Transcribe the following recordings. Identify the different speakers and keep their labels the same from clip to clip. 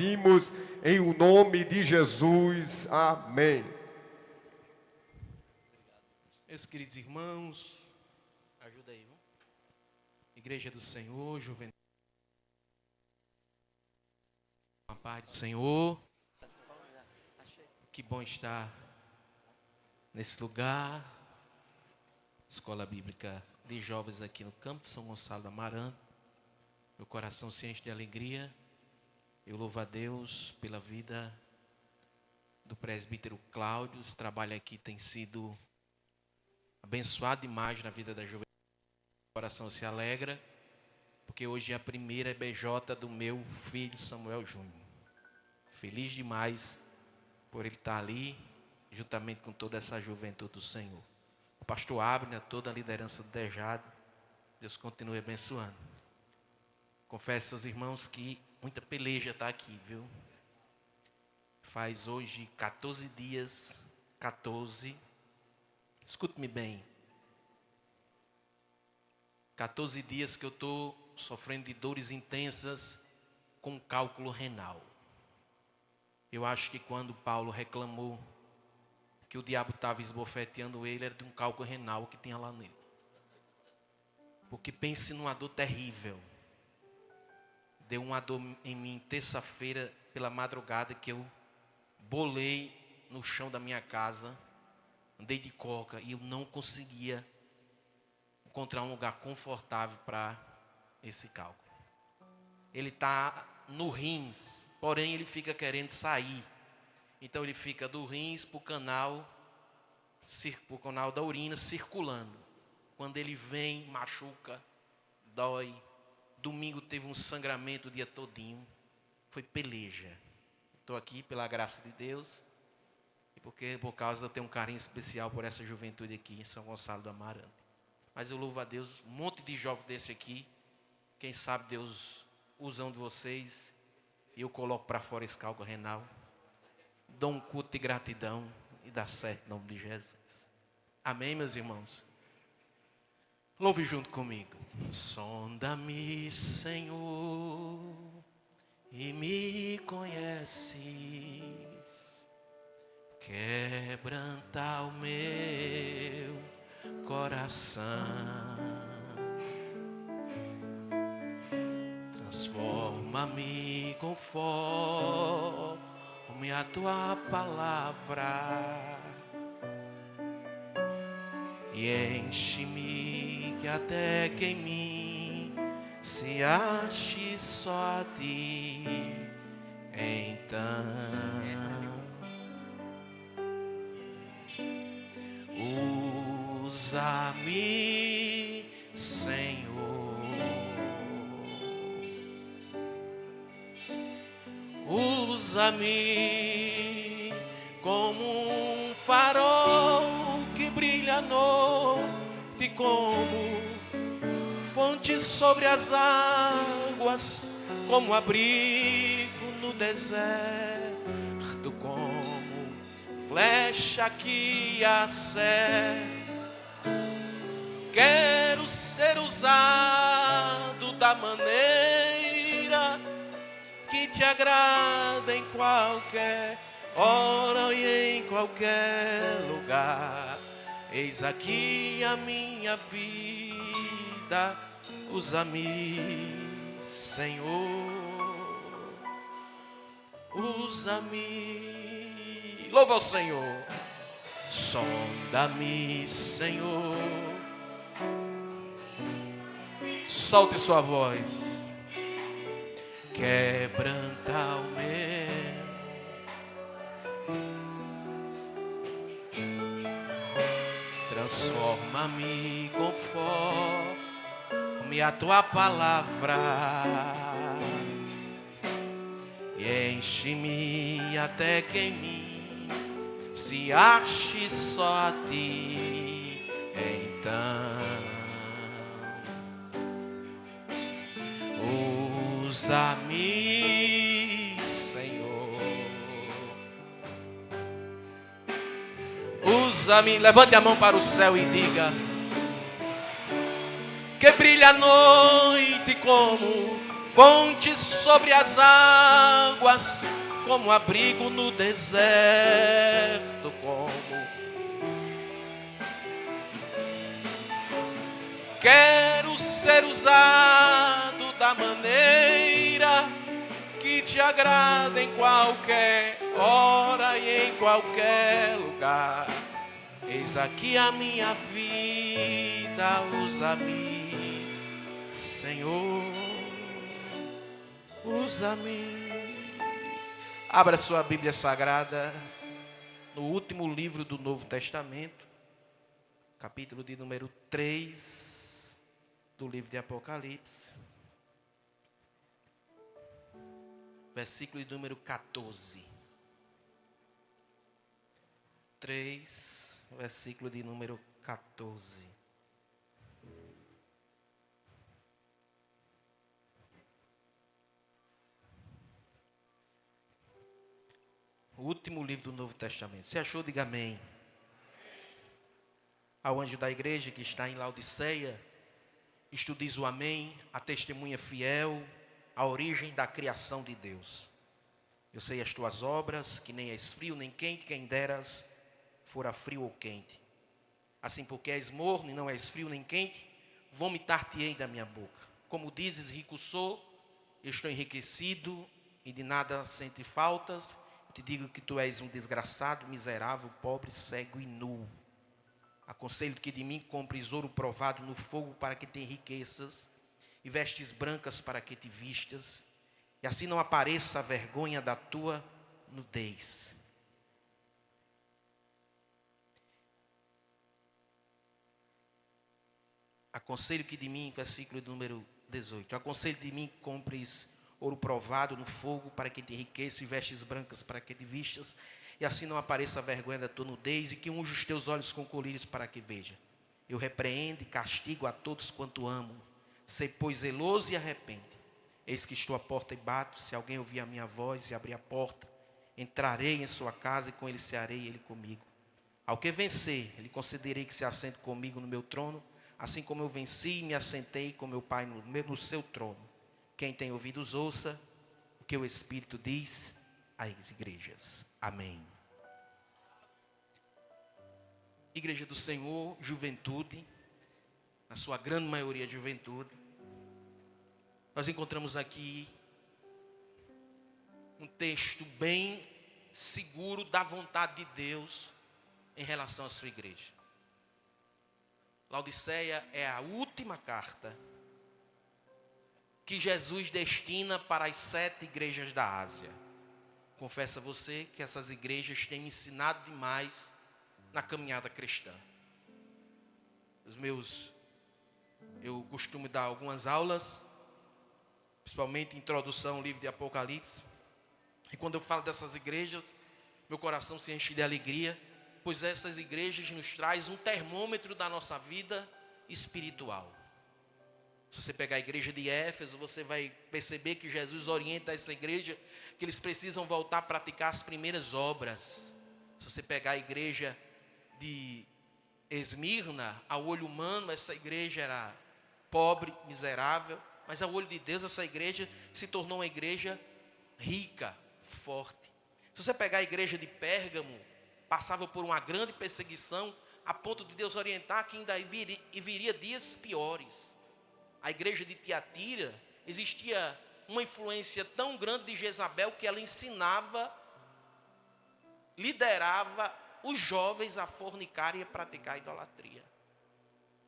Speaker 1: pedimos em o nome de Jesus. Amém.
Speaker 2: Meus queridos irmãos, ajuda aí, viu? Igreja do Senhor, juventude. A paz do Senhor. Que bom estar nesse lugar. Escola Bíblica de Jovens aqui no campo de São Gonçalo do Amaranto. Meu coração se enche de alegria. Eu louvo a Deus pela vida do presbítero Cláudio. Esse trabalho aqui tem sido abençoado demais na vida da juventude. O coração se alegra, porque hoje é a primeira EBJ do meu filho Samuel Júnior. Feliz demais por ele estar ali, juntamente com toda essa juventude do Senhor. O pastor Abner, toda a liderança do Dejado, Deus continue abençoando. Confesso aos irmãos que muita peleja está aqui, viu? Faz hoje 14 dias, escute-me bem, 14 dias que eu estou sofrendo de dores intensas com cálculo renal. Eu acho que quando Paulo reclamou que o diabo estava esbofeteando ele, era de um cálculo renal que tinha lá nele. Porque pense numa dor terrível. Deu uma dor em mim terça-feira pela madrugada que eu bolei no chão da minha casa, andei de coca e eu não conseguia encontrar um lugar confortável para esse cálculo. Ele está no rins, porém ele fica querendo sair. Então ele fica do rins para o canal da urina circulando. Quando ele vem, machuca, dói. Domingo teve um sangramento o dia todinho. Foi peleja. Estou aqui pela graça de Deus. E por causa eu tenho um carinho especial por essa juventude aqui em São Gonçalo do Amaranto. Mas eu louvo a Deus, um monte de jovem desse aqui. Quem sabe Deus usa um de vocês e eu coloco para fora esse cálculo renal. Dou um culto de gratidão e dá certo em nome de Jesus. Amém, meus irmãos? Louve junto comigo. Sonda-me, Senhor, e me conheces. Quebranta o meu coração. Transforma-me conforme a tua palavra. E enche-me que até que em mim se ache só a ti. Então usa-me, Senhor. Usa-me como um farol que brilha à noite, como fonte sobre as águas, como abrigo no deserto, como flecha que acerta. Quero ser usado da maneira que te agrada em qualquer hora e em qualquer lugar. Eis aqui a minha vida, usa-me, Senhor, usa-me. Louva ao Senhor. Sonda-me, Senhor. Solte sua voz. Quebranta o meu. Transforma-me conforme a tua palavra. E enche-me até que em mim se ache só a ti. Então usa-me, Senhor. Usa-me. Levante a mão para o céu e diga: que brilha a noite como fonte sobre as águas, como abrigo no deserto, como quero ser usado da maneira que te agrada em qualquer hora e em qualquer lugar. Eis aqui a minha vida, usa-me, Senhor, usa-me. Abra sua Bíblia Sagrada no último livro do Novo Testamento, capítulo de número 3 do livro de Apocalipse, versículo de número 14. 3, versículo de número 14. O último livro do Novo Testamento. Se achou, diga amém. Ao anjo da igreja que está em Laodiceia, isto diz o amém, a testemunha fiel, a origem da criação de Deus. Eu sei as tuas obras, que nem és frio nem quente, quem deras fora frio ou quente. Assim, porque és morno e não és frio nem quente, vomitar-te-ei da minha boca. Como dizes, rico sou, estou enriquecido e de nada sente faltas. Eu te digo que tu és um desgraçado, miserável, pobre, cego e nu. Aconselho-te que de mim compres ouro provado no fogo para que te enriqueças, e vestes brancas para que te vistas, e assim não apareça a vergonha da tua nudez. Aconselho que de mim, versículo número 18, aconselho de mim que compres ouro provado no fogo para que te enriqueças, e vestes brancas para que te vistas, e assim não apareça a vergonha da tua nudez, e que unja os teus olhos com colírios para que veja. Eu repreendo e castigo a todos quanto amo. Sei, pois, zeloso e arrepende. Eis que estou à porta e bato. Se alguém ouvir a minha voz e abrir a porta, entrarei em sua casa e com ele cearei e ele comigo. Ao que vencer, lhe concederei que se assente comigo no meu trono, assim como eu venci e me assentei com meu Pai no seu trono. Quem tem ouvidos, ouça o que o Espírito diz às igrejas. Amém. Igreja do Senhor, juventude, na sua grande maioria juventude, nós encontramos aqui um texto bem seguro da vontade de Deus em relação à sua igreja. Laodiceia é a última carta que Jesus destina para as 7 igrejas da Ásia. Confesso a você que essas igrejas têm me ensinado demais na caminhada cristã. Eu costumo dar algumas aulas, principalmente introdução ao livro de Apocalipse. E quando eu falo dessas igrejas, meu coração se enche de alegria, pois essas igrejas nos trazem um termômetro da nossa vida espiritual. Se você pegar a igreja de Éfeso, você vai perceber que Jesus orienta essa igreja que eles precisam voltar a praticar as primeiras obras. Se você pegar a igreja de Esmirna, ao olho humano, essa igreja era pobre, miserável, mas ao olho de Deus, essa igreja se tornou uma igreja rica, forte. Se você pegar a igreja de Pérgamo, passava por uma grande perseguição, a ponto de Deus orientar que ainda viria dias piores. A igreja de Tiatira, existia uma influência tão grande de Jezabel que ela ensinava, liderava os jovens a fornicar e a praticar a idolatria.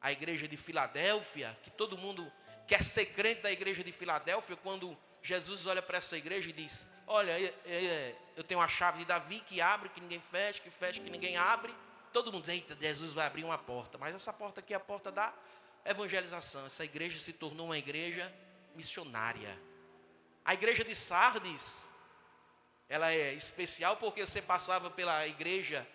Speaker 2: A igreja de Filadélfia, que todo mundo quer ser crente da igreja de Filadélfia, quando Jesus olha para essa igreja e diz: olha, eu tenho a chave de Davi, que abre, que ninguém fecha, que ninguém abre. Todo mundo diz: eita, Jesus vai abrir uma porta. Mas essa porta aqui é a porta da evangelização. Essa igreja se tornou uma igreja missionária. A igreja de Sardes, ela é especial porque você passava pela igreja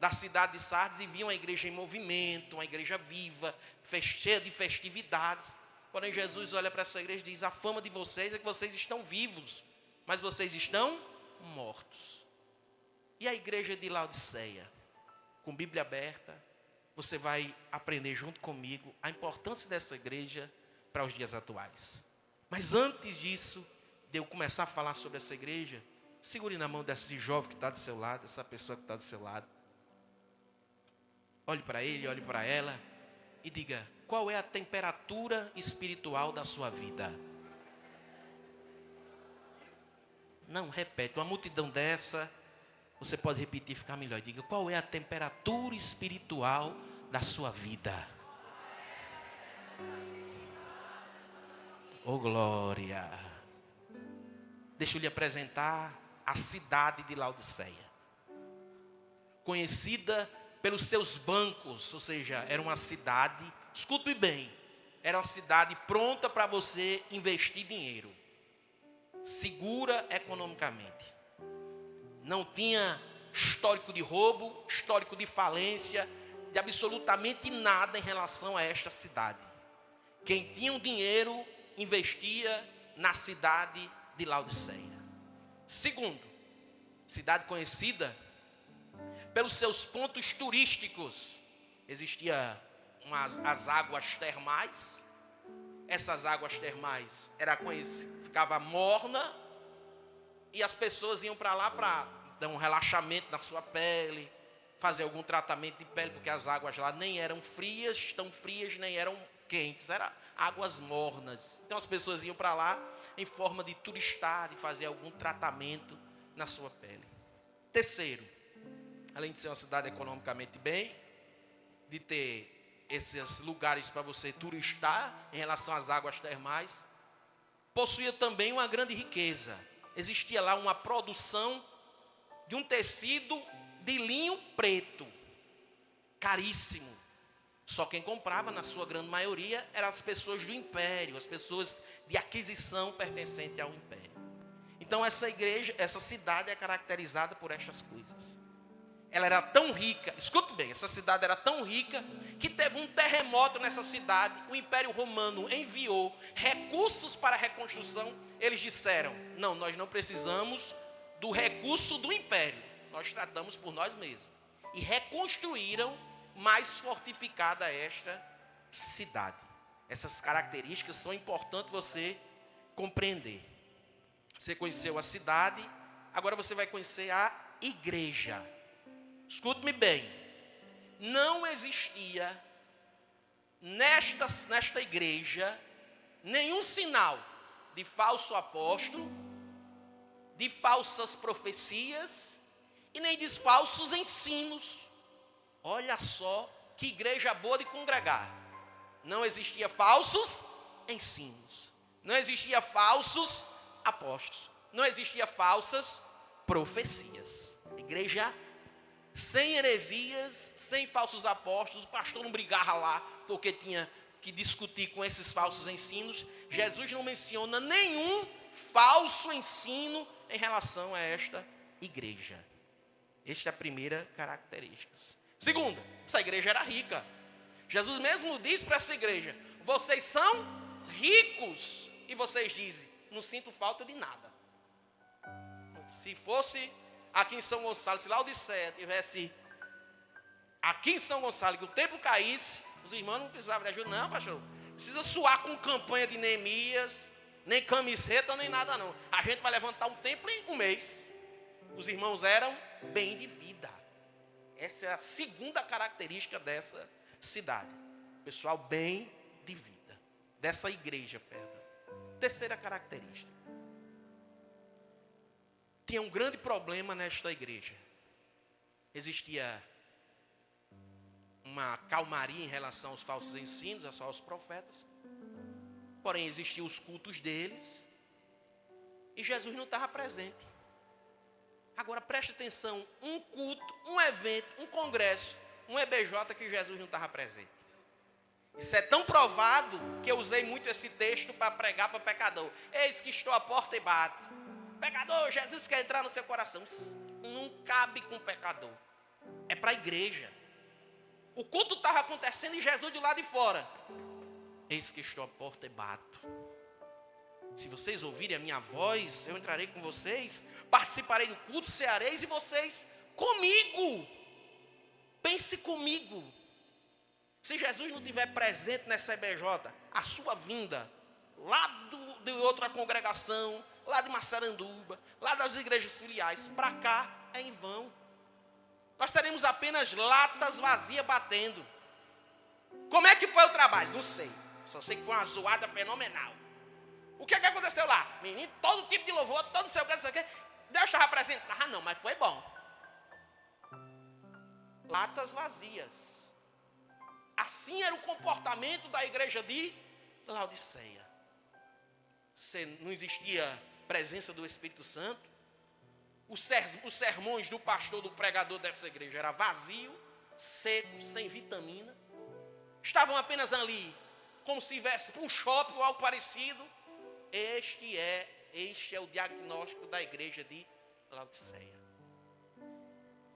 Speaker 2: da cidade de Sardes e via uma igreja em movimento, uma igreja viva, cheia de festividades. Porém, Jesus olha para essa igreja e diz: a fama de vocês é que vocês estão vivos, mas vocês estão mortos. E a igreja de Laodiceia, com Bíblia aberta, você vai aprender junto comigo a importância dessa igreja para os dias atuais. Mas antes disso, de eu começar a falar sobre essa igreja, segure na mão desse jovem que está do seu lado, essa pessoa que está do seu lado. Olhe para ele, olhe para ela e diga: qual é a temperatura espiritual da sua vida? Não, repete, uma multidão dessa, você pode repetir e ficar melhor. Diga: qual é a temperatura espiritual da sua vida? Oh, glória! Deixa eu lhe apresentar a cidade de Laodiceia, conhecida pelos seus bancos, ou seja, era uma cidade, escute bem, era uma cidade pronta para você investir dinheiro, segura economicamente, não tinha histórico de roubo, histórico de falência, de absolutamente nada em relação a esta cidade. Quem tinha o dinheiro investia na cidade de Laodiceia. Segundo, cidade conhecida pelos seus pontos turísticos. Existia as águas termais. Essas águas termais ficava morna e as pessoas iam para lá para dar um relaxamento na sua pele, fazer algum tratamento de pele, porque as águas lá nem eram frias, tão frias, nem eram quentes, eram águas mornas. Então as pessoas iam para lá em forma de turistar, de fazer algum tratamento na sua pele. Terceiro, além de ser uma cidade economicamente bem, de ter esses lugares para você turistar em relação às águas termais, possuía também uma grande riqueza. Existia lá uma produção de um tecido de linho preto, caríssimo. Só quem comprava, na sua grande maioria, eram as pessoas do império, as pessoas de aquisição pertencente ao império. Então essa igreja, essa cidade é caracterizada por estas coisas. Ela era tão rica, escute bem, essa cidade era tão rica que teve um terremoto nessa cidade. O Império Romano enviou recursos para a reconstrução. Eles disseram: não, nós não precisamos do recurso do império, nós tratamos por nós mesmos. E reconstruíram mais fortificada esta cidade. Essas características são importantes você compreender. Você conheceu a cidade, agora você vai conhecer a igreja. Escute-me bem, não existia nesta igreja nenhum sinal de falso apóstolo, de falsas profecias e nem de falsos ensinos. Olha só que igreja boa de congregar. Não existia falsos ensinos, não existia falsos apóstolos, não existia falsas profecias. Igreja sem heresias, sem falsos apóstolos. O pastor não brigava lá porque tinha que discutir com esses falsos ensinos. Jesus não menciona nenhum falso ensino em relação a esta igreja. Esta é a primeira característica. Segunda, essa igreja era rica. Jesus mesmo diz para essa igreja: vocês são ricos. E vocês dizem: não sinto falta de nada. Se fosse aqui em São Gonçalo, se Laodiceia tivesse aqui em São Gonçalo, que o templo caísse, os irmãos não precisavam de ajuda. Não, pastor, não precisa suar com campanha de Neemias, nem camiseta, nem nada não. A gente vai levantar um templo em um mês. Os irmãos eram bem de vida. Essa é a segunda característica dessa cidade. Pessoal bem de vida. Dessa igreja, perdão. Terceira característica. Tinha um grande problema nesta igreja. Existia uma calmaria em relação aos falsos ensinos, aos falsos profetas. Porém, existiam os cultos deles. E Jesus não estava presente. Agora preste atenção, um culto, um evento, um congresso, um EBJ que Jesus não estava presente. Isso é tão provado que eu usei muito esse texto para pregar para o pecador. Eis que estou à porta e bato. Pecador, Jesus quer entrar no seu coração. Isso não cabe com o pecador. É para a igreja. O culto estava acontecendo e Jesus do lado de fora. Eis que estou à porta e bato. Se vocês ouvirem a minha voz, eu entrarei com vocês, participarei do culto, ceareis e vocês comigo. Pense comigo. Se Jesus não estiver presente nessa EBJ, a sua vinda lá de outra congregação, lá de Massaranduba, lá das igrejas filiais, para cá é em vão. Nós teremos apenas latas vazias batendo. Como é que foi o trabalho? Não sei. Só sei que foi uma zoada fenomenal. O que é que aconteceu lá? Menino, todo tipo de louvor, todo não sei o que, não sei o que. Deus estava presente? Ah, não, mas foi bom. Latas vazias. Assim era o comportamento da igreja de Laodiceia. Não existia presença do Espírito Santo. Os sermões do pastor, do pregador dessa igreja era vazio, seco, sem vitamina. Estavam apenas ali, como se viesse para um shopping ou algo parecido. Este é o diagnóstico da igreja de Laodiceia.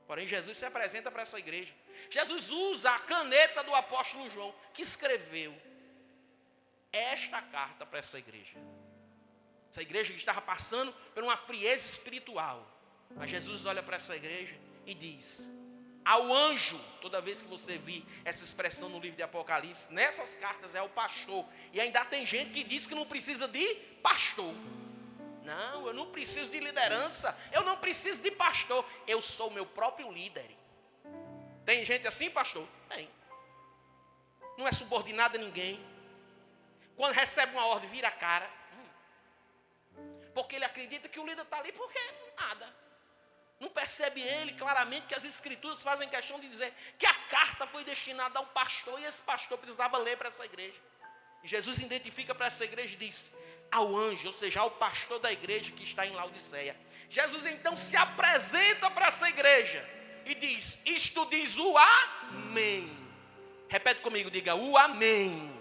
Speaker 2: Porém, Jesus se apresenta para essa igreja. Jesus usa a caneta do apóstolo João, que escreveu esta carta para essa igreja. Essa igreja que estava passando por uma frieza espiritual. Mas Jesus olha para essa igreja e diz: ao anjo, toda vez que você vir essa expressão no livro de Apocalipse, nessas cartas é o pastor. E ainda tem gente que diz que não precisa de pastor. Não, eu não preciso de liderança, eu não preciso de pastor, eu sou o meu próprio líder. Tem gente assim, pastor? Tem. Não é subordinado a ninguém. Quando recebe uma ordem, vira a cara. Porque ele acredita que o líder está ali porque nada. Não percebe ele claramente que as escrituras fazem questão de dizer que a carta foi destinada a um pastor e esse pastor precisava ler para essa igreja. E Jesus identifica para essa igreja e diz: ao anjo, ou seja, ao pastor da igreja que está em Laodiceia. Jesus então se apresenta para essa igreja e diz: isto diz o amém. Repete comigo, diga o amém.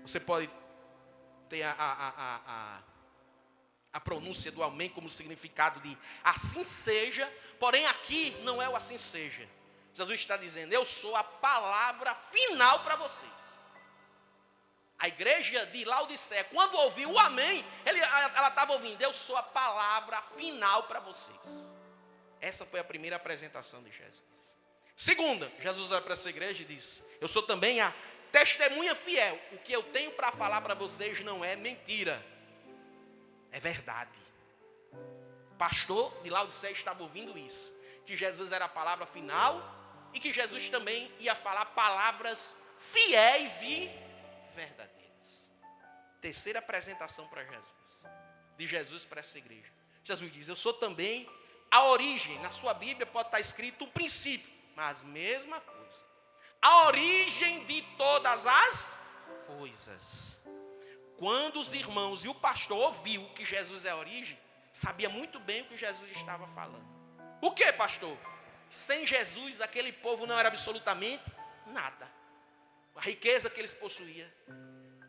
Speaker 2: Você pode ter a pronúncia do amém como significado de assim seja, porém aqui não é o assim seja. Jesus está dizendo: eu sou a palavra final para vocês. A igreja de Laodiceia, quando ouviu o amém, ela estava ouvindo: eu sou a palavra final para vocês. Essa foi a primeira apresentação de Jesus. Segunda, Jesus olha para essa igreja e diz: eu sou também a testemunha fiel. O que eu tenho para falar para vocês não é mentira, é verdade. O pastor de Laodiceia estava ouvindo isso, que Jesus era a palavra final e que Jesus também ia falar palavras fiéis e verdadeiras. Terceira apresentação para Jesus, de Jesus para essa igreja. Jesus diz: eu sou também a origem. Na sua Bíblia pode estar escrito o princípio, mas mesma coisa, a origem de todas as coisas. Quando os irmãos e o pastor ouviu que Jesus é a origem, sabia muito bem o que Jesus estava falando. O que, pastor? Sem Jesus aquele povo não era absolutamente nada. A riqueza que eles possuíam,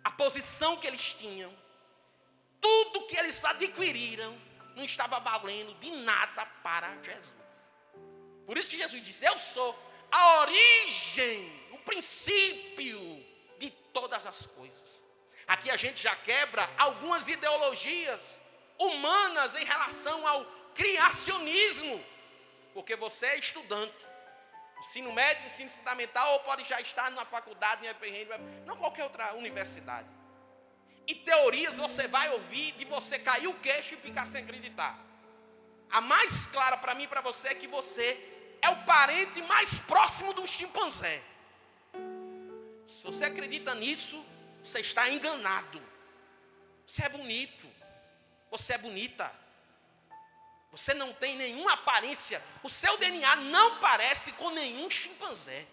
Speaker 2: a posição que eles tinham, tudo que eles adquiriram não estava valendo de nada para Jesus. Por isso que Jesus disse: eu sou a origem, o princípio de todas as coisas. Aqui a gente já quebra algumas ideologias humanas em relação ao criacionismo, porque você é estudante, ensino médio, ensino fundamental, ou pode já estar na faculdade, em FRN, não qualquer outra universidade. E teorias você vai ouvir de você cair o queixo e ficar sem acreditar. A mais clara para mim e para você é que você é o parente mais próximo do chimpanzé. Se você acredita nisso, você está enganado. Você é bonito, você é bonita, você não tem nenhuma aparência, o seu DNA não parece com nenhum chimpanzé.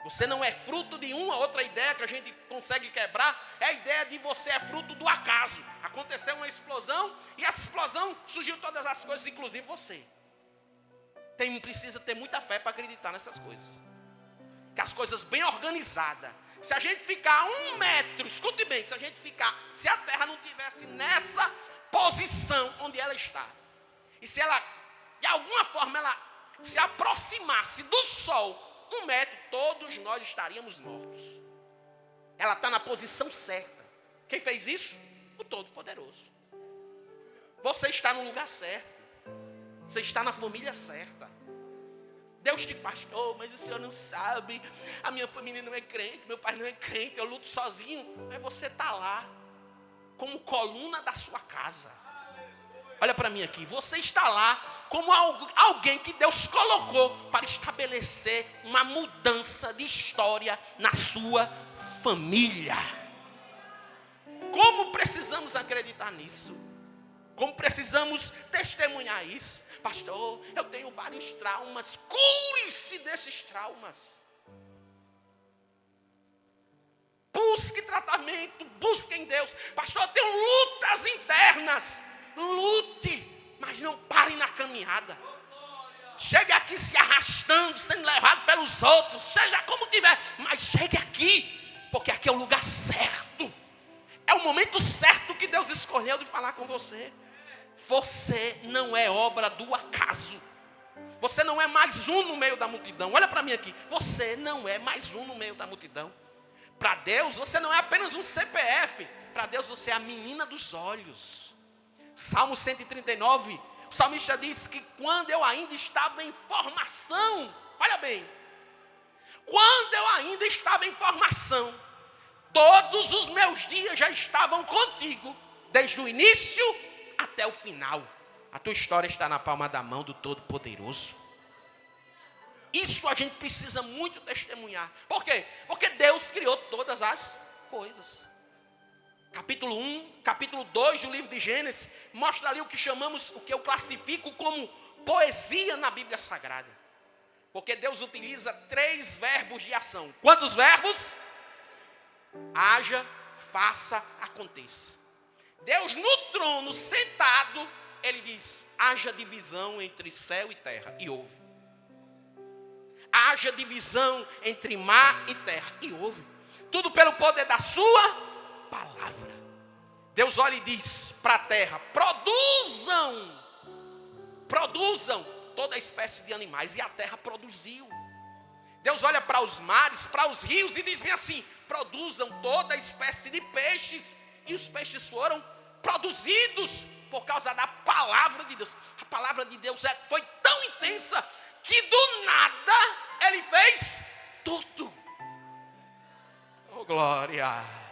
Speaker 2: Você não é fruto de uma outra ideia que a gente consegue quebrar, é a ideia de você é fruto do acaso. Aconteceu uma explosão e essa explosão surgiu todas as coisas, inclusive você. Precisa ter muita fé para acreditar nessas coisas. Que as coisas bem organizadas. Se a gente ficar a 1 metro, escute bem, se a terra não estivesse nessa posição onde ela está, e se ela, de alguma forma, ela se aproximasse do sol 1 metro, todos nós estaríamos mortos. Ela está na posição certa. Quem fez isso? O Todo-Poderoso. Você está no lugar certo. Você está na família certa. Deus te pastor, mas o senhor não sabe, a minha família não é crente, meu pai não é crente, eu luto sozinho. Mas você está lá. como coluna da sua casa. Olha para mim aqui, você está lá como alguém que Deus colocou para estabelecer uma mudança de história na sua família. Como precisamos acreditar nisso? Como precisamos testemunhar isso? Pastor, eu tenho vários traumas, cure-se desses traumas. Busque tratamento, busque em Deus. Pastor, eu tenho lutas internas. Lute, mas não pare na caminhada. Chegue aqui se arrastando, sendo levado pelos outros, seja como tiver, mas chegue aqui, porque aqui é o lugar certo. É o momento certo que Deus escolheu de falar com você. Você não é obra do acaso. Você não é mais um no meio da multidão. Olha para mim aqui. Você não é mais um no meio da multidão. Para Deus, você não é apenas um CPF. Para Deus, você é a menina dos olhos. Salmo 139, o salmista diz que quando eu ainda estava em formação, olha bem, quando eu ainda estava em formação, todos os meus dias já estavam contigo, desde o início até o final. A tua história está na palma da mão do Todo-Poderoso. Isso a gente precisa muito testemunhar. Por quê? Porque Deus criou todas as coisas. Capítulo 1, capítulo 2 do livro de Gênesis, mostra ali o que chamamos, o que eu classifico como poesia na Bíblia Sagrada. Porque Deus utiliza 3 verbos de ação. Quantos verbos? Haja, faça, aconteça. Deus no trono, sentado, ele diz, haja divisão entre céu e terra, e houve. Haja divisão entre mar e terra, e houve. Tudo pelo poder da sua palavra. Deus olha e diz para a terra, produzam toda espécie de animais, e a terra produziu. Deus olha para os mares, para os rios, e diz bem assim, produzam toda espécie de peixes, e os peixes foram produzidos por causa da palavra de Deus. A palavra de Deus foi tão intensa que do nada ele fez tudo. Oh glória!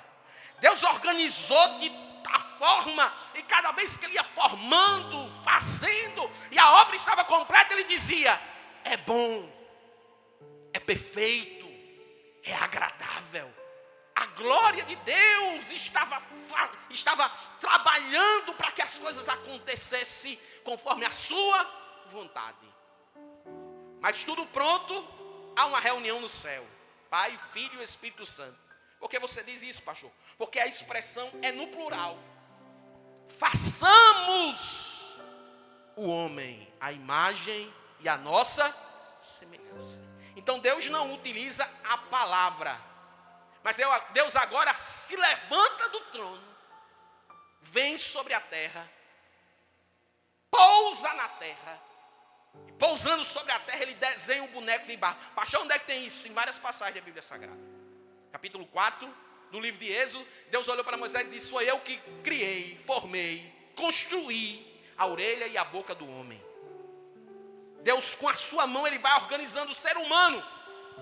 Speaker 2: Deus organizou de tal forma, e cada vez que ele ia formando, fazendo, e a obra estava completa, ele dizia, é bom, é perfeito, é agradável. A glória de Deus estava trabalhando para que as coisas acontecessem conforme a sua vontade. Mas tudo pronto, há uma reunião no céu. Pai, Filho e Espírito Santo. Por que você diz isso, pastor? Porque a expressão é no plural. Façamos o homem à imagem e à nossa semelhança. Então Deus não utiliza a palavra, mas Deus agora se levanta do trono, vem sobre a terra, pousa na terra, e pousando sobre a terra ele desenha um boneco de barro. Pastor, onde é que tem isso? Em várias passagens da Bíblia Sagrada. Capítulo 4 do livro de Êxodo, Deus olhou para Moisés e disse, sou eu que criei, formei, construí a orelha e a boca do homem. Deus com a sua mão ele vai organizando o ser humano.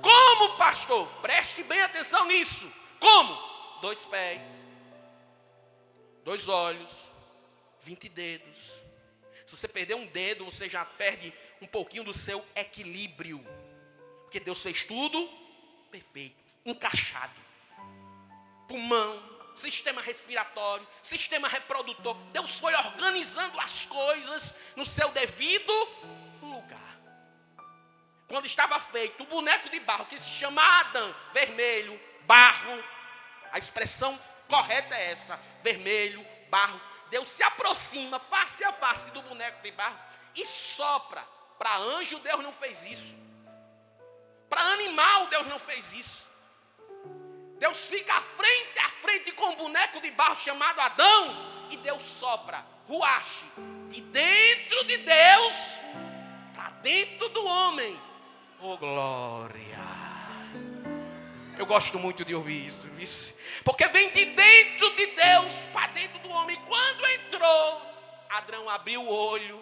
Speaker 2: Como, pastor? Preste bem atenção nisso. Como? 2 pés, 2 olhos, 20 dedos. Se você perder um dedo, você já perde um pouquinho do seu equilíbrio. Porque Deus fez tudo perfeito, encaixado. Pulmão, sistema respiratório, sistema reprodutor. Deus foi organizando as coisas no seu devido lugar. Quando estava feito o boneco de barro, que se chama Adão, vermelho, barro, a expressão correta é essa, vermelho, barro. Deus se aproxima face a face do boneco de barro e sopra. Para anjo Deus não fez isso. Para animal Deus não fez isso. Deus fica frente a frente com um boneco de barro chamado Adão, e Deus sopra, ruache, de dentro de Deus para dentro do homem. Oh glória! Eu gosto muito de ouvir isso, porque vem de dentro de Deus para dentro do homem. Quando entrou, Adão abriu o olho,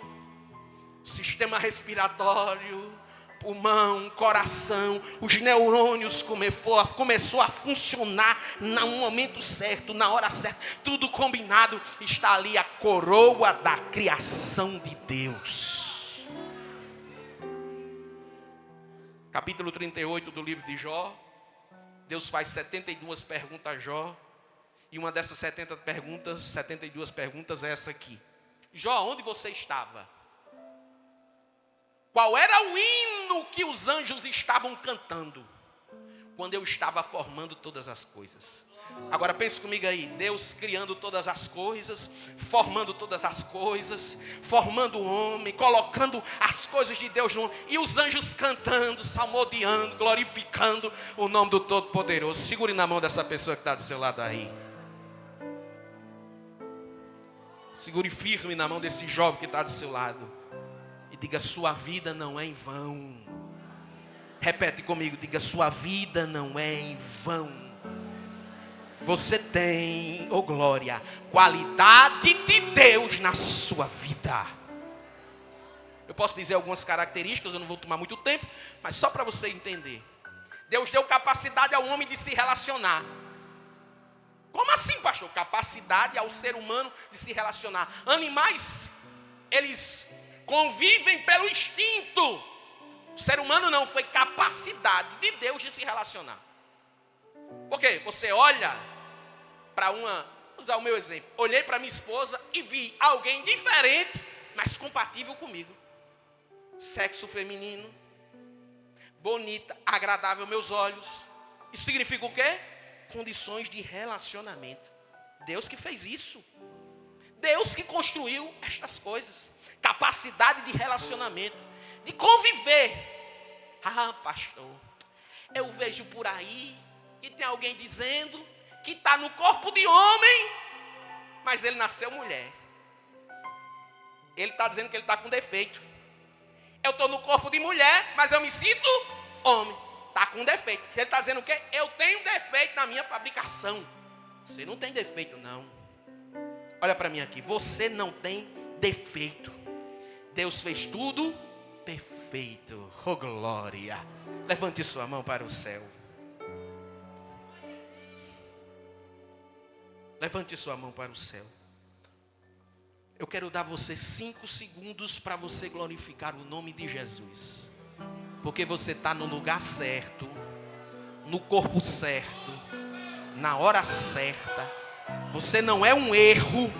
Speaker 2: sistema respiratório, pulmão, coração, os neurônios começou a funcionar no momento certo, na hora certa, tudo combinado. Está ali a coroa da criação de Deus. Capítulo 38 do livro de Jó. Deus faz 72 perguntas a Jó. E uma dessas 72 perguntas é essa aqui: Jó, onde você estava? Qual era o hino que os anjos estavam cantando quando eu estava formando todas as coisas? Agora pense comigo aí, Deus criando todas as coisas, formando todas as coisas, formando o homem, colocando as coisas de Deus no homem, e os anjos cantando, salmodiando, glorificando o nome do Todo-Poderoso. Segure na mão dessa pessoa que está do seu lado aí. Segure firme na mão desse jovem que está do seu lado. E diga: sua vida não é em vão. Repete comigo, diga: sua vida não é em vão. Você tem, oh glória, qualidade de Deus na sua vida. Eu posso dizer algumas características, eu não vou tomar muito tempo, mas só para você entender. Deus deu capacidade ao homem de se relacionar. Como assim, pastor? Capacidade ao ser humano de se relacionar. Animais, eles convivem pelo instinto. O ser humano não, foi capacidade de Deus de se relacionar. Por quê? Você olha para vou usar o meu exemplo. Olhei para minha esposa e vi alguém diferente, mas compatível comigo. Sexo feminino, bonita, agradável aos meus olhos. Isso significa o quê? Condições de relacionamento. Deus que fez isso. Deus que construiu estas coisas. Capacidade de relacionamento, de conviver. Ah, pastor, eu vejo por aí que tem alguém dizendo que está no corpo de homem, mas ele nasceu mulher. Ele está dizendo que ele está com defeito. Eu estou no corpo de mulher, mas eu me sinto homem. Está com defeito. Ele está dizendo o quê? Eu tenho defeito na minha fabricação. Você não tem defeito, não. Olha para mim aqui. Você não tem defeito. Deus fez tudo perfeito. Oh glória. Levante sua mão para o céu. Levante sua mão para o céu. Eu quero dar a você 5 segundos para você glorificar o nome de Jesus. Porque você está no lugar certo, no corpo certo, na hora certa. Você não é um erro.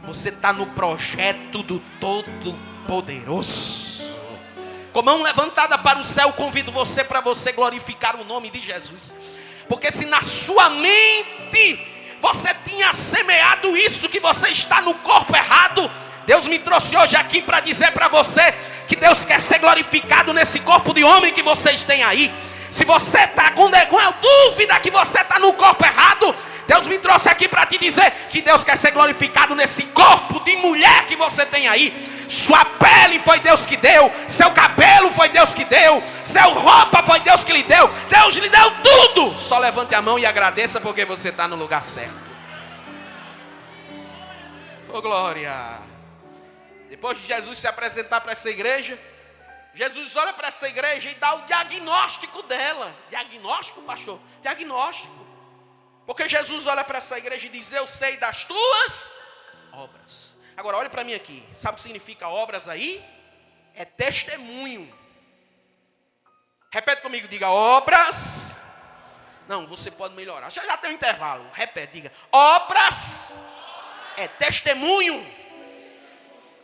Speaker 2: Você está no projeto do Todo-Poderoso. Com a mão levantada para o céu, convido você para você glorificar o nome de Jesus. Porque se na sua mente você tinha semeado isso, que você está no corpo errado, Deus me trouxe hoje aqui para dizer para você que Deus quer ser glorificado nesse corpo de homem que vocês têm aí. Se você está com dúvida que você está no corpo errado, Deus me trouxe aqui para te dizer que Deus quer ser glorificado nesse corpo de mulher que você tem aí. Sua pele foi Deus que deu, seu cabelo foi Deus que deu, seu roupa foi Deus que lhe deu. Deus lhe deu tudo. Só levante a mão e agradeça, porque você está no lugar certo. Oh glória. Depois de Jesus se apresentar para essa igreja, Jesus olha para essa igreja e dá o diagnóstico dela. Diagnóstico, pastor? Diagnóstico. Porque Jesus olha para essa igreja e diz: eu sei das tuas obras. Agora olha para mim aqui. Sabe o que significa obras aí? É testemunho. Repete comigo, diga: obras. Não, você pode melhorar. Já tem um intervalo. Repete, diga: obras é testemunho.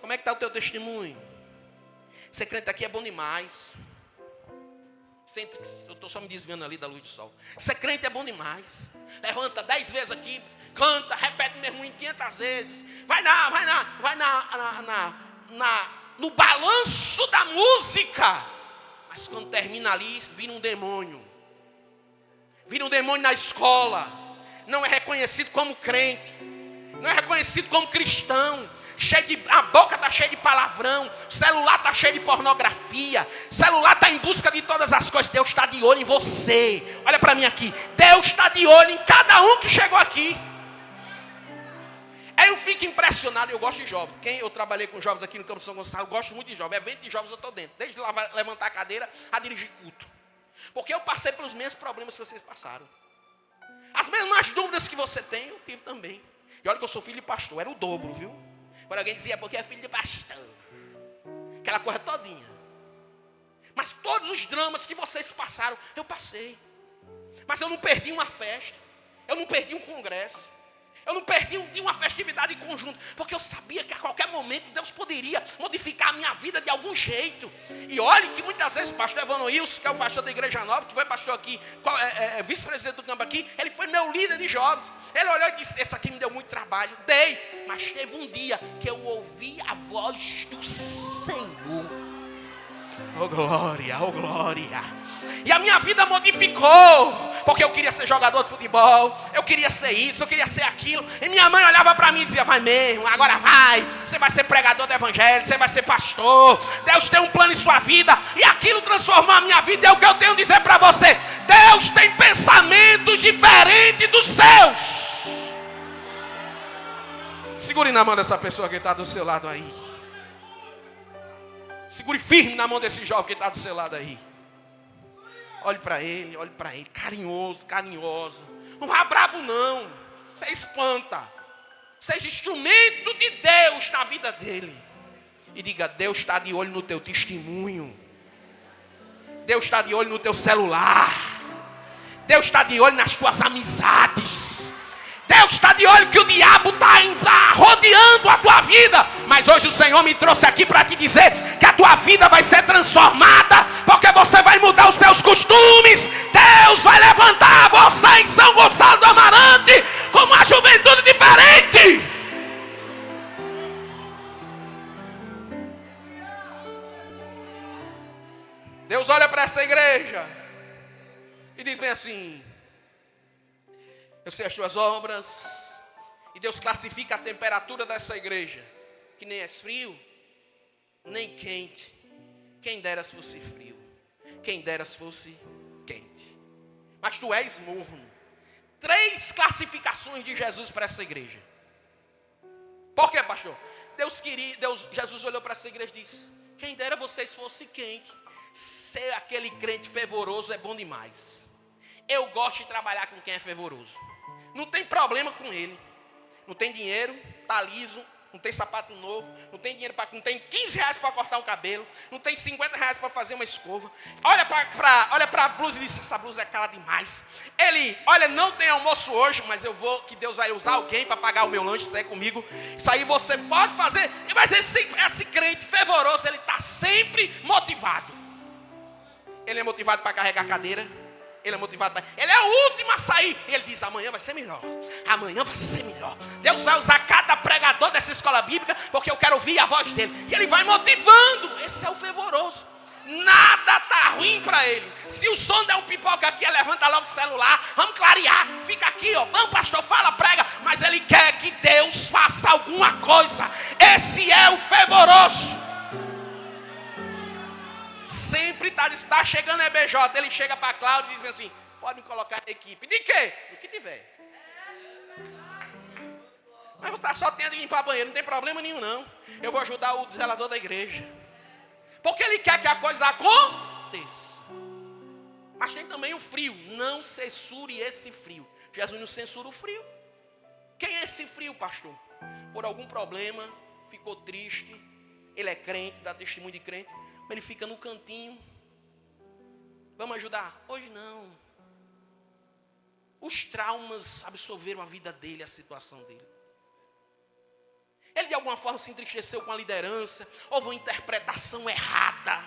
Speaker 2: Como é que está o teu testemunho? Ser crente aqui é bom demais. Eu estou só me desviando ali da luz do sol. Ser crente é bom demais. Levanta 10 vezes aqui, canta, repete o mesmo em 500 vezes. Vai no balanço da música. Mas quando termina ali, vira um demônio. Vira um demônio na escola. Não é reconhecido como crente. Não é reconhecido como cristão. A boca está cheia de palavrão, o celular está cheio de pornografia, o celular está em busca de todas as coisas. Deus está de olho em você. Olha para mim aqui. Deus está de olho em cada um que chegou aqui.
Speaker 3: Aí eu fico impressionado, eu gosto de jovens. Eu trabalhei com jovens aqui no Campo São Gonçalo, eu gosto muito de jovens. Evento de jovens eu estou dentro. Desde levantar a cadeira a dirigir culto. Porque eu passei pelos mesmos problemas que vocês passaram. As mesmas dúvidas que você tem, eu tive também. E olha que eu sou filho de pastor, era o dobro, viu? Quando alguém dizia, porque é filho de pastor. Aquela coisa todinha. Mas todos os dramas que vocês passaram, eu passei. Mas eu não perdi uma festa. Eu não perdi um congresso. Eu não perdi uma festividade em conjunto. Porque eu sabia que a qualquer momento Deus poderia modificar a minha vida de algum jeito. E olhe que muitas vezes o pastor Evano Wilson, que é o pastor da Igreja Nova, que foi pastor aqui, vice-presidente do campo aqui, ele foi meu líder de jovens. Ele olhou e disse, esse aqui me deu muito trabalho. Dei, mas teve um dia que eu ouvi a voz do Senhor. Oh glória, oh glória. E a minha vida modificou. Porque eu queria ser jogador de futebol. Eu queria ser isso, eu queria ser aquilo. E minha mãe olhava para mim e dizia, vai mesmo, agora vai. Você vai ser pregador do evangelho, você vai ser pastor. Deus tem um plano em sua vida. E aquilo transformou a minha vida. É o que eu tenho a dizer para você. Deus tem pensamentos diferentes dos seus. Segure na mão dessa pessoa que está do seu lado aí. Segure firme na mão desse jovem que está do seu lado aí. Olhe para ele, carinhoso, carinhosa. Não vá brabo não, você espanta. Seja instrumento de Deus na vida dele. E diga, Deus está de olho no teu testemunho. Deus está de olho no teu celular. Deus está de olho nas tuas amizades. Deus está de olho que o diabo está rodeando a tua vida. Mas hoje o Senhor me trouxe aqui para te dizer que a tua vida vai ser transformada. Porque você vai mudar os seus costumes. Deus vai levantar você em São Gonçalo do Amarante como uma juventude diferente. Deus olha para essa igreja e diz bem assim, eu sei as tuas obras. E Deus classifica a temperatura dessa igreja, que nem é frio, nem quente. Quem dera se fosse frio, quem dera se fosse quente. Mas tu és morno. 3 classificações de Jesus para essa igreja. Por quê, pastor? Jesus olhou para essa igreja e disse, quem dera vocês fossem quente. Ser aquele crente fervoroso é bom demais. Eu gosto de trabalhar com quem é fervoroso. Não tem problema com ele. Não tem dinheiro, tá liso, não tem sapato novo, não tem dinheiro não tem 15 reais para cortar o cabelo, não tem 50 reais para fazer uma escova. Olha para a blusa e diz, essa blusa é cara demais. Ele, olha, não tem almoço hoje, mas que Deus vai usar alguém para pagar o meu lanche, sair comigo. Isso aí você pode fazer. Mas esse crente fervoroso, ele está sempre motivado. Ele é motivado para carregar a cadeira. Ele é motivado, ele é o último a sair. E ele diz, amanhã vai ser melhor. Amanhã vai ser melhor. Deus vai usar cada pregador dessa escola bíblica, porque eu quero ouvir a voz dele. E ele vai motivando. Esse é o fervoroso. Nada está ruim para ele. Se o som der um pipoca aqui, ele levanta logo o celular. Vamos clarear. Fica aqui, ó. Vamos, pastor, fala, prega. Mas ele quer que Deus faça alguma coisa. Esse é o fervoroso. Sempre está chegando a EBJ. Ele chega para Cláudio e diz assim, pode me colocar na equipe. De quê? Do que tiver. Mas você só tem de limpar banheiro, não tem problema nenhum não. Eu vou ajudar o zelador da igreja. Porque ele quer que a coisa aconteça. Mas tem também o frio. Não censure esse frio. Jesus não censura o frio. Quem é esse frio, pastor? Por algum problema, ficou triste. Ele é crente, dá testemunho de crente. Ele fica no cantinho. Vamos ajudar? Hoje não. Os traumas absorveram a vida dele, a situação dele. Ele de alguma forma se entristeceu com a liderança. Houve uma interpretação errada.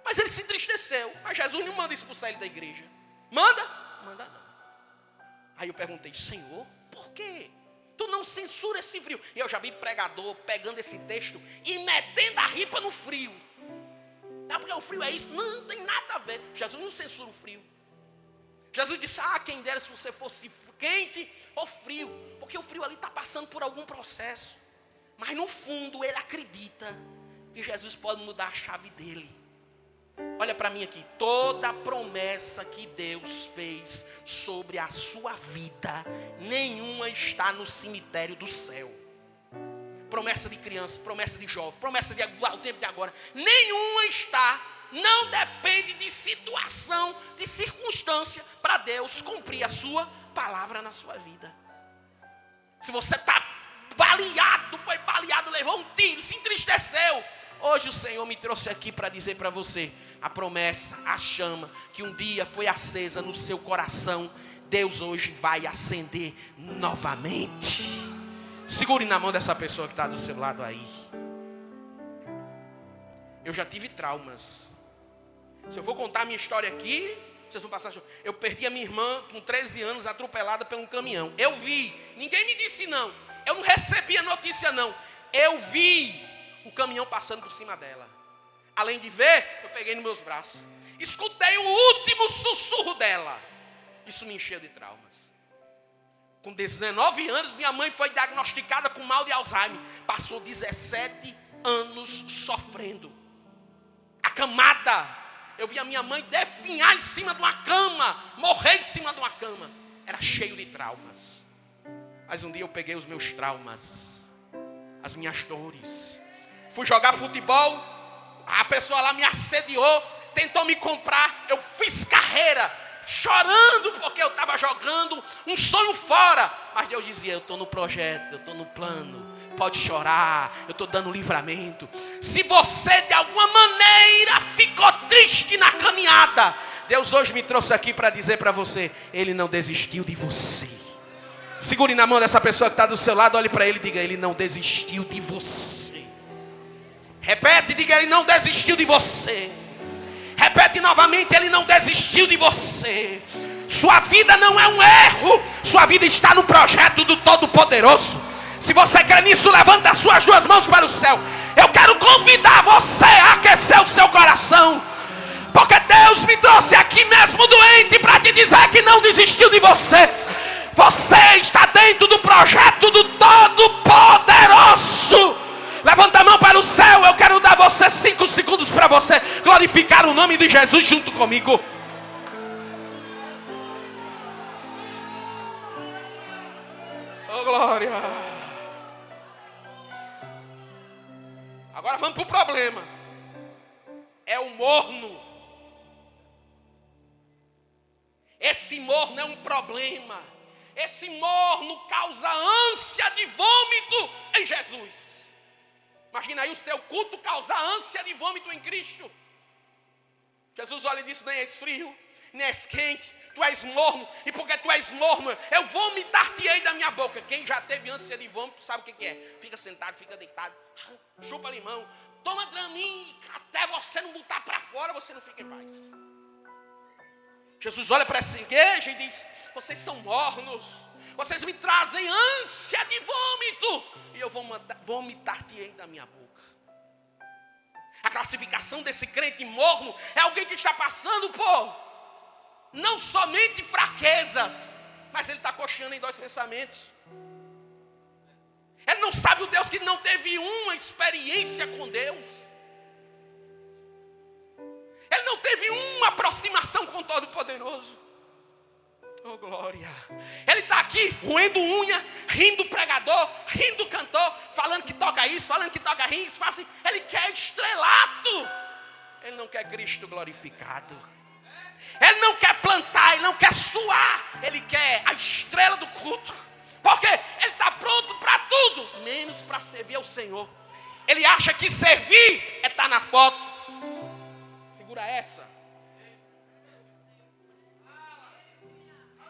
Speaker 3: Mas ele se entristeceu. Mas Jesus não manda expulsar ele da igreja. Manda? Manda não. Aí eu perguntei, Senhor, por quê? Tu não censura esse frio. E eu já vi pregador pegando esse texto e metendo a ripa no frio. Não, porque o frio é isso. Não tem nada a ver. Jesus não censura o frio. Jesus disse, quem dera se você fosse quente ou frio. Porque o frio ali está passando por algum processo. Mas no fundo ele acredita que Jesus pode mudar a chave dele. Olha para mim aqui. Toda promessa que Deus fez sobre a sua vida, nenhuma está no cemitério do céu. Promessa de criança, promessa de jovem, promessa de agora, o tempo de agora, nenhuma está. Não depende de situação, de circunstância, para Deus cumprir a sua palavra na sua vida. Se você está baleado, foi baleado, levou um tiro, se entristeceu, hoje o Senhor me trouxe aqui para dizer para você: a promessa, a chama que um dia foi acesa no seu coração, Deus hoje vai acender novamente. Segure na mão dessa pessoa que está do seu lado aí. Eu já tive traumas. Se eu for contar a minha história aqui, vocês vão passar. Eu perdi a minha irmã com 13 anos, atropelada por um caminhão. Eu vi, ninguém me disse não. Eu não recebi a notícia não. Eu vi o caminhão passando por cima dela. Além de ver, eu peguei nos meus braços. Escutei o último sussurro dela. Isso me encheu de traumas. Com 19 anos, minha mãe foi diagnosticada com mal de Alzheimer. Passou 17 anos sofrendo. Acamada. Eu vi a minha mãe definhar em cima de uma cama. Morrer em cima de uma cama. Era cheio de traumas. Mas um dia eu peguei os meus traumas, as minhas dores. Fui jogar futebol. A pessoa lá me assediou. Tentou me comprar. Eu fiz carreira, chorando porque eu estava jogando um sonho fora. Mas Deus dizia: eu estou no projeto, eu estou no plano. Pode chorar, eu estou dando livramento. Se você de alguma maneira ficou triste na caminhada, Deus hoje me trouxe aqui para dizer para você: Ele não desistiu de você. Segure na mão dessa pessoa que está do seu lado, olhe para ele e diga: Ele não desistiu de você. Repete, diga: Ele não desistiu de você. Repete novamente: Ele não desistiu de você. Sua vida não é um erro, sua vida está no projeto do Todo-Poderoso. Se você crê nisso, levanta as suas duas mãos para o céu. Eu quero convidar você a aquecer o seu coração, porque Deus me trouxe aqui mesmo doente para te dizer que não desistiu de você. Você está dentro do projeto do Todo-Poderoso. Levanta a mão para o céu. Eu quero dar você 5 segundos para você glorificar o nome de Jesus junto comigo. Oh, glória. Agora vamos para o problema. É o morno. Esse morno é um problema. Esse morno causa ânsia de vômito em Jesus. Imagina aí o seu culto causar ânsia de vômito em Cristo. Jesus olha e diz: nem és frio, nem és quente, tu és morno. E porque tu és morno, eu vomitar-te-ei da minha boca. Quem já teve ânsia de vômito sabe o que é. Fica sentado, fica deitado, chupa limão, toma Dramin, até você não botar para fora, você não fica em paz. Jesus olha para essa igreja e diz: vocês são mornos, vocês me trazem ânsia de vômito, e eu vou vomitar-te-ei da minha boca. A classificação desse crente morno é alguém que está passando por não somente fraquezas, mas ele está cocheando em 2 pensamentos. Ele não sabe o Deus que não teve uma experiência com Deus. Ele não teve uma aproximação com o Todo-Poderoso. Oh, glória. Ele está aqui roendo unha, rindo pregador, rindo cantor, falando que toca isso, falando que toca isso, fala assim. Ele quer estrelato. Ele não quer Cristo glorificado. Ele não quer plantar, ele não quer suar. Ele quer a estrela do culto. Porque ele está pronto para tudo, menos para servir ao Senhor. Ele acha que servir é estar na foto. Segura essa.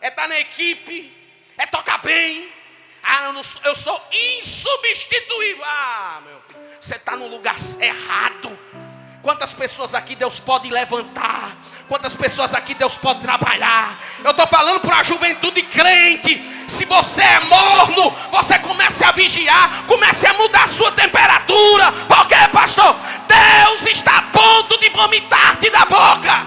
Speaker 3: É estar na equipe, é tocar bem. Eu sou insubstituível. Meu filho, você está no lugar errado. Quantas pessoas aqui Deus pode levantar? Quantas pessoas aqui Deus pode trabalhar? Eu estou falando para a juventude crente. Se você é morno, você comece a vigiar, comece a mudar a sua temperatura. Por quê, pastor? Deus está a ponto de vomitar-te da boca.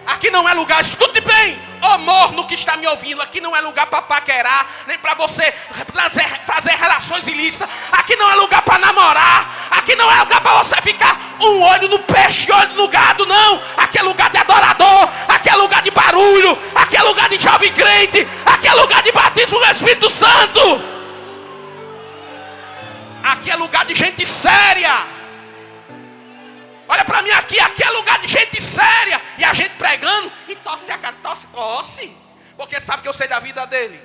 Speaker 3: Aqui não é lugar, escute bem. Ô morno que está me ouvindo, aqui não é lugar para paquerar, nem para você fazer relações ilícitas. Aqui não é lugar para namorar. Aqui Aqui não é lugar para você ficar um olho no peixe e olho no gado, não. Aqui é lugar de adorador, aqui é lugar de barulho, aqui é lugar de jovem crente, aqui é lugar de batismo no Espírito Santo. Aqui é lugar de gente séria. Olha para mim aqui é lugar de gente séria. E a gente pregando e tosse a cara, tosse. Porque sabe que eu sei da vida dele.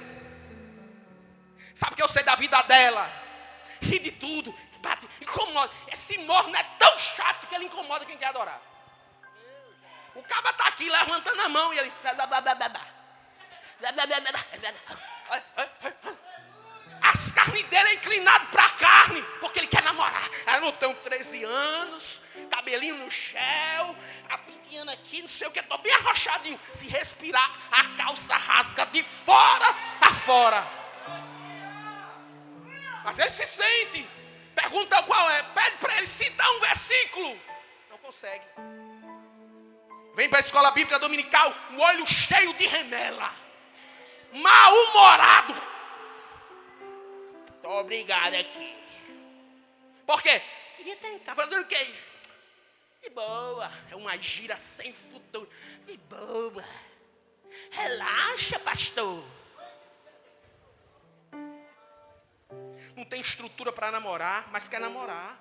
Speaker 3: Sabe que eu sei da vida dela. Ri de tudo, bate, incomoda. Esse morno é tão chato que ele incomoda quem quer adorar. O cara está aqui levantando a mão e ele... As carnes dele é inclinado para a carne, porque ele quer namorar. Eu não tenho 13 anos, cabelinho no chão, a pintinha aqui, não sei o que, estou bem arrochadinho. Se respirar, a calça rasga de fora a fora. Mas ele se sente. Pergunta qual é, pede para ele citar um versículo. Não consegue. Vem para a escola bíblica dominical, o olho cheio de remela, mal-humorado. Estou obrigado aqui. Por quê? Queria tentar. Fazendo o quê? De boa. É uma gira sem futuro. De boa. Relaxa, pastor. Não tem estrutura para namorar, mas quer namorar.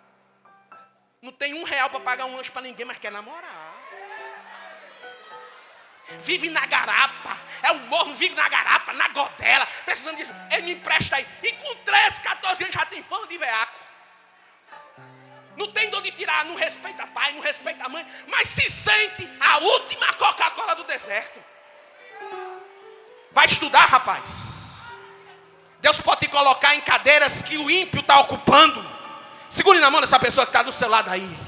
Speaker 3: Não tem R$1 para pagar um lanche para ninguém, mas quer namorar. Vive na garapa. É um morno, vive na garapa, na godela. Precisando disso. Ele me empresta aí. E com 13, 14 anos já tem fama de veaco. Não tem de onde tirar. Não respeita pai, não respeita mãe. Mas se sente a última Coca-Cola do deserto. Vai estudar, rapaz. Deus pode te colocar em cadeiras que o ímpio está ocupando. Segure na mão dessa pessoa que está do seu lado aí.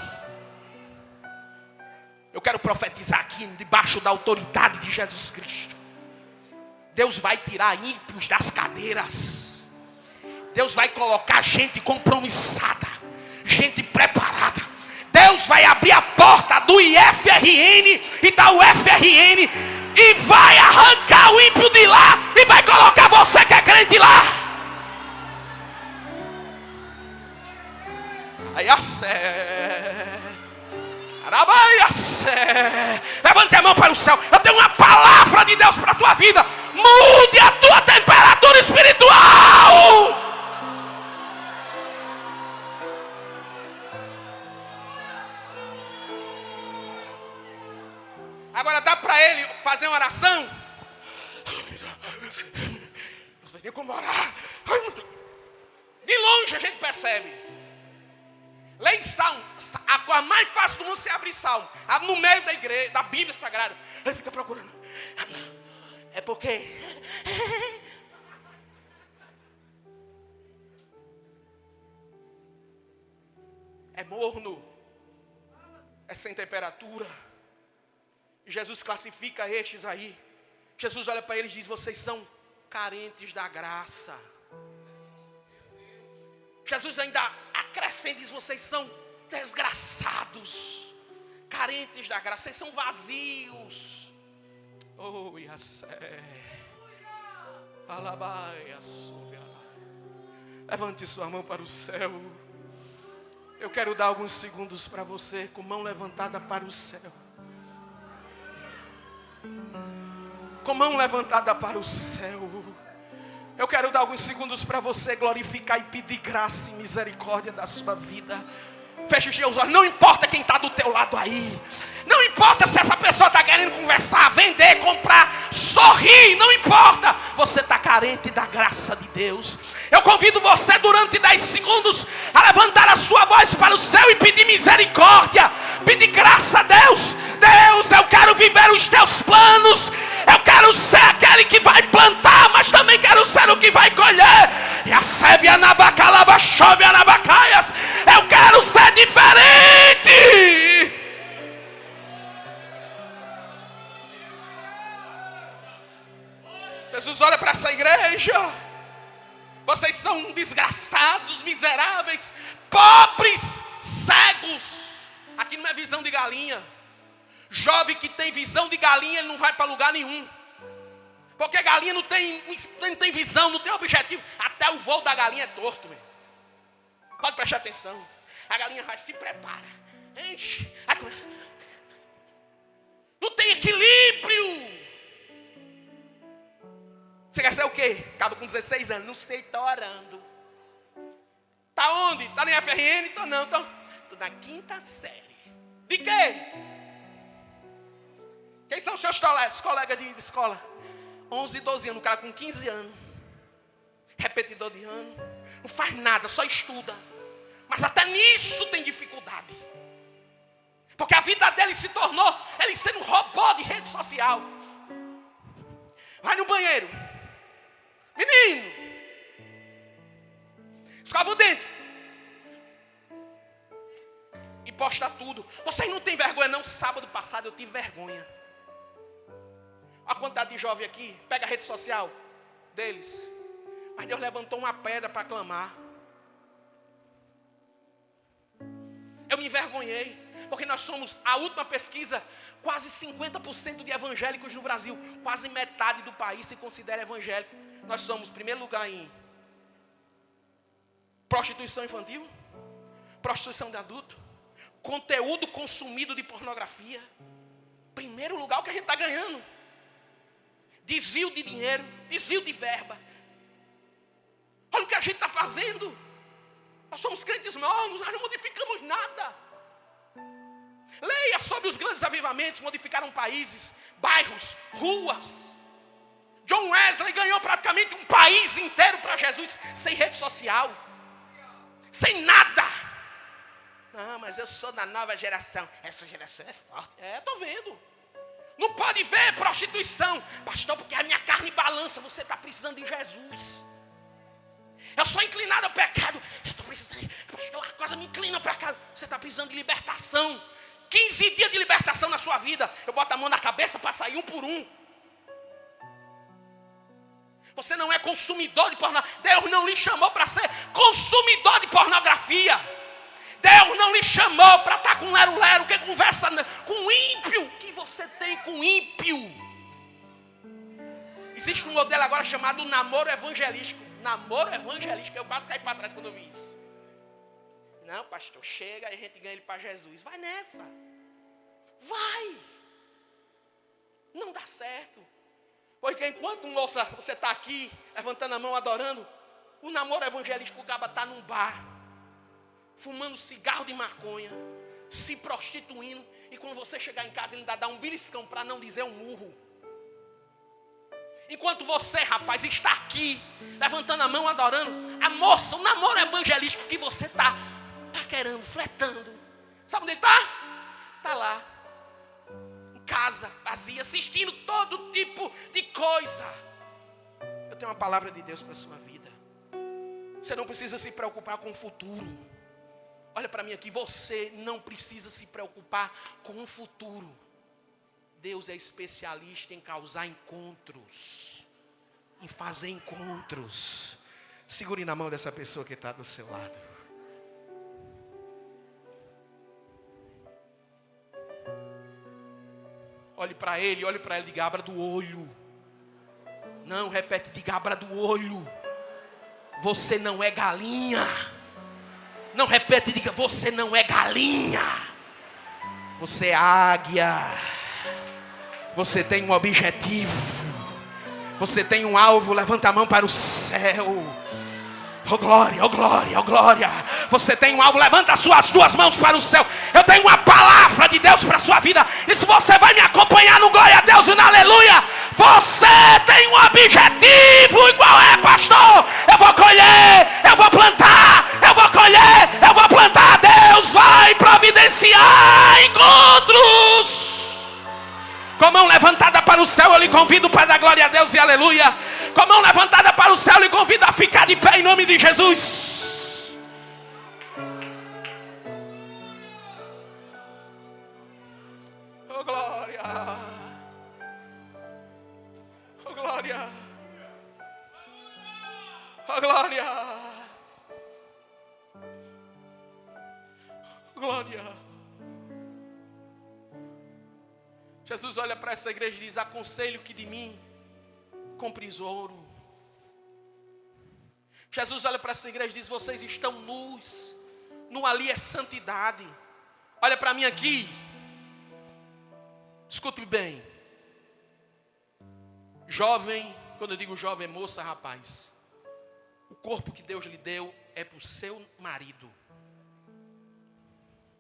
Speaker 3: Eu quero profetizar aqui, debaixo da autoridade de Jesus Cristo. Deus vai tirar ímpios das cadeiras. Deus vai colocar gente compromissada, gente preparada. Deus vai abrir a porta do IFRN e da UFRN e vai arrancar o ímpio de lá e vai colocar você que é crente lá. Aí a sé. Levante a mão para o céu. Eu tenho uma palavra de Deus para a tua vida. Mude a tua temperatura espiritual. Agora dá para ele fazer uma oração. Não tem como orar. De longe a gente percebe. Lê em Salmo. A coisa mais fácil do mundo é você abrir Salmo. No meio da igreja, da Bíblia Sagrada. Ele fica procurando. É porque... é morno. É sem temperatura. Jesus classifica estes aí. Jesus olha para eles e diz: vocês são carentes da graça. Jesus ainda acrescenta e diz: vocês são desgraçados, carentes da graça, vocês são vazios. Oh, Iassé. Alabaia, levante sua mão para o céu. Eu quero dar alguns segundos para você, com mão levantada para o céu. Com mão levantada para o céu. Eu quero dar alguns segundos para você glorificar e pedir graça e misericórdia da sua vida. Feche os teus olhos. Não importa quem está do teu lado aí. Não importa se essa pessoa está querendo conversar, vender, comprar, sorrir. Não importa. Você está carente da graça de Deus. Eu convido você durante 10 segundos a levantar a sua voz para o céu e pedir misericórdia. Pedir graça a Deus. Deus, eu quero viver os teus planos. Eu quero ser aquele que vai plantar, mas também quero ser o que vai colher. E a sébia na bacalaba, chove na bacaias. Eu quero ser diferente. Jesus olha para essa igreja. Vocês são desgraçados, miseráveis, pobres, cegos. Aqui não é visão de galinha. Jovem que tem visão de galinha, ele não vai para lugar nenhum. Porque galinha não tem visão, não tem objetivo. Até o voo da galinha é torto, meu. Pode prestar atenção. A galinha vai, se prepara, enche. Aí começa. Não tem equilíbrio. Você quer ser o quê? Acaba com 16 anos. Não sei, estou orando. Tá onde? Tá na FRN? Tô não, tô na 5ª série. De quê? Quem são os seus colegas de escola? 11, 12 anos, o cara com 15 anos. Repetidor de ano. Não faz nada, só estuda. Mas até nisso tem dificuldade. Porque a vida dele se tornou ele sendo um robô de rede social. Vai no banheiro. Menino. Escova o dente. E posta tudo. Vocês não têm vergonha não? Sábado passado eu tive vergonha. A quantidade de jovem aqui. Pega a rede social deles. Mas Deus levantou uma pedra para clamar. Eu me envergonhei. Porque nós somos, a última pesquisa, quase 50% de evangélicos no Brasil. Quase metade do país se considera evangélico. Nós somos, em primeiro lugar, em prostituição infantil, prostituição de adulto, conteúdo consumido de pornografia. Primeiro lugar, o que a gente está ganhando. Desvio de dinheiro, desvio de verba. Olha o que a gente está fazendo. Nós somos crentes mornos, nós não modificamos nada. Leia sobre os grandes avivamentos, modificaram países, bairros, ruas. John Wesley ganhou praticamente um país inteiro para Jesus, sem rede social, sem nada. Não, mas eu sou da nova geração. Essa geração é forte. Estou vendo. Não pode ver prostituição. Pastor, porque a minha carne balança. Você está precisando de Jesus. Eu sou inclinado ao pecado. Eu estou precisando. Pastor, a coisa me inclina ao pecado. Você está precisando de libertação. 15 dias de libertação na sua vida. Eu boto a mão na cabeça para sair um por um. Você não é consumidor de pornografia. Deus não lhe chamou para ser consumidor de pornografia. Deus não lhe chamou para estar com lero-lero, que conversa com ímpio. O que você tem com ímpio? Existe um modelo agora chamado namoro evangelístico. Namoro evangelístico. Eu quase caí para trás quando eu vi isso. Não, pastor, chega e a gente ganha ele para Jesus. Vai nessa. Vai. Não dá certo. Porque enquanto, moça, você está aqui, levantando a mão, adorando, o namoro evangelístico, o caba está num bar, fumando cigarro de maconha, se prostituindo, e quando você chegar em casa, ele ainda dá um beliscão, para não dizer um murro. Enquanto você, rapaz, está aqui, levantando a mão, adorando, a moça, o namoro evangelístico que você está paquerando, fletando, sabe onde ele está? Está lá, em casa, vazia, assistindo todo tipo de coisa. Eu tenho uma palavra de Deus para a sua vida. Você não precisa se preocupar com o futuro. Olha para mim aqui, você não precisa se preocupar com o futuro. Deus é especialista em causar encontros, em fazer encontros. Segure na mão dessa pessoa que está do seu lado. Olhe para ele, diga, abra do olho. Não, repete, diga, abra do olho. Você não é galinha. Não, repete, diga, você não é galinha. Você é águia. Você tem um objetivo. Você tem um alvo. Levanta a mão para o céu. Oh glória, oh glória, oh glória. Você tem um alvo, levanta as suas duas mãos para o céu. Eu tenho uma palavra de Deus para a sua vida. E se você vai me acompanhar no glória a Deus e no aleluia, você tem um objetivo. E qual é, pastor? Eu vou colher, eu vou plantar, eu vou colher, eu vou plantar. Deus vai providenciar encontros. Com a mão levantada para o céu, eu lhe convido para dar glória a Deus e aleluia. Com a mão levantada para o céu, eu lhe convido a ficar de pé em nome de Jesus. Oh glória. Oh glória. Oh glória. Oh glória. Jesus olha para essa igreja e diz: aconselho que de mim compres ouro. Jesus olha para essa igreja e diz: vocês estão nus, no ali é santidade. Olha para mim aqui. Escute bem. Jovem, quando eu digo jovem, moça, rapaz. O corpo que Deus lhe deu é para o seu marido.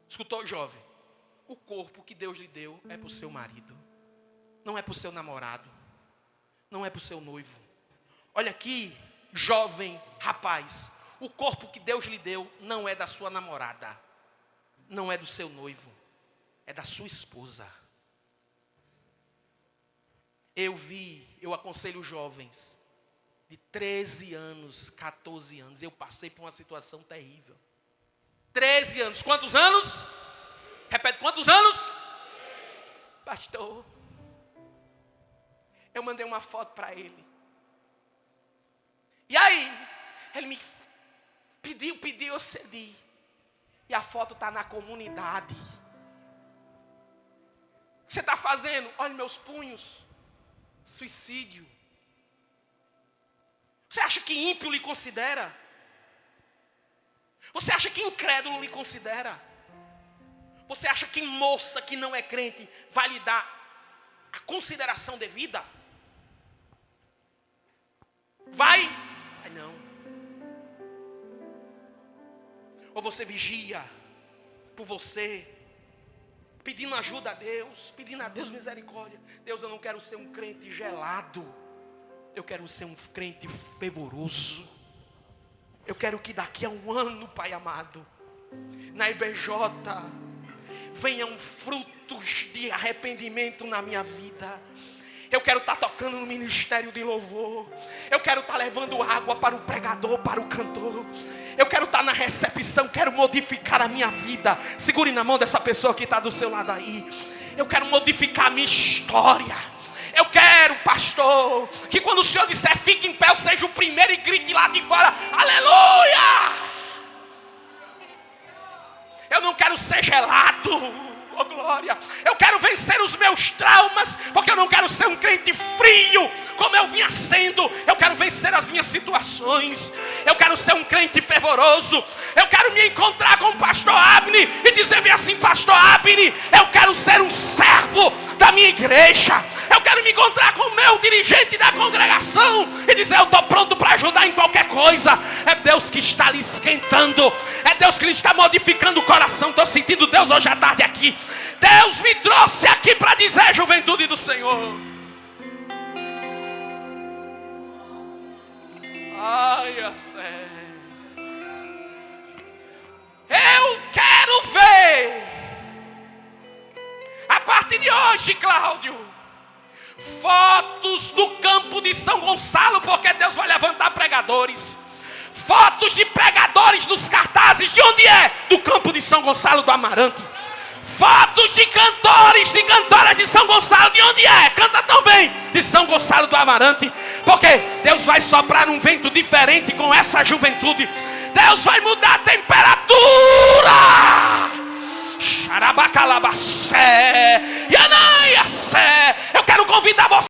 Speaker 3: Escutou, jovem? O corpo que Deus lhe deu é para o seu marido. Não é para o seu namorado. Não é para o seu noivo. Olha aqui, jovem, rapaz. O corpo que Deus lhe deu não é da sua namorada. Não é do seu noivo. É da sua esposa. Eu aconselho jovens de 13 anos, 14 anos. Eu passei por uma situação terrível. 13 anos. Quantos anos? Repete, quantos anos? Pastor, eu mandei uma foto para ele. E aí, ele me pediu, eu cedi. E a foto está na comunidade. O que você está fazendo? Olha meus punhos. Suicídio. Você acha que ímpio lhe considera? Você acha que incrédulo lhe considera? Você acha que moça que não é crente vai lhe dar a consideração devida? Vai? Vai não. Ou você vigia por você, pedindo ajuda a Deus, pedindo a Deus misericórdia. Deus, eu não quero ser um crente gelado. Eu quero ser um crente fervoroso. Eu quero que daqui a um ano, Pai amado, na IBJ, venham frutos de arrependimento na minha vida. Eu quero estar tocando no ministério de louvor. Eu quero estar levando água para o pregador, para o cantor. Eu quero estar na recepção, quero modificar a minha vida. Segure na mão dessa pessoa que está do seu lado aí. Eu quero modificar a minha história. Eu quero, pastor, que quando o Senhor disser fique em pé, eu seja o primeiro e grite lá de fora, aleluia! Eu não quero ser gelado, oh glória. Eu quero vencer os meus traumas, porque eu não quero ser um crente frio, como eu vinha sendo. Eu quero vencer as minhas situações. Eu quero ser um crente fervoroso. Eu quero me encontrar com o pastor Abner e dizer-me assim, pastor Abner, eu quero ser um servo da minha igreja. Eu quero me encontrar com o meu dirigente da congregação e dizer, eu estou pronto para ajudar em qualquer coisa. É Deus que está lhe esquentando. É Deus que lhe está modificando o coração. Estou sentindo Deus hoje à tarde aqui. Deus me trouxe aqui para dizer, juventude do Senhor. Ai, a sério. Eu quero ver, a partir de hoje, Cláudio, fotos do campo de São Gonçalo, porque Deus vai levantar pregadores. Fotos de pregadores nos cartazes. De onde é? Do campo de São Gonçalo do Amarante. Fotos de cantores, de cantoras de São Gonçalo. De onde é? Canta tão bem. De São Gonçalo do Amarante. Porque Deus vai soprar um vento diferente com essa juventude. Deus vai mudar a temperatura. Xarabacalabacé. Yanaias.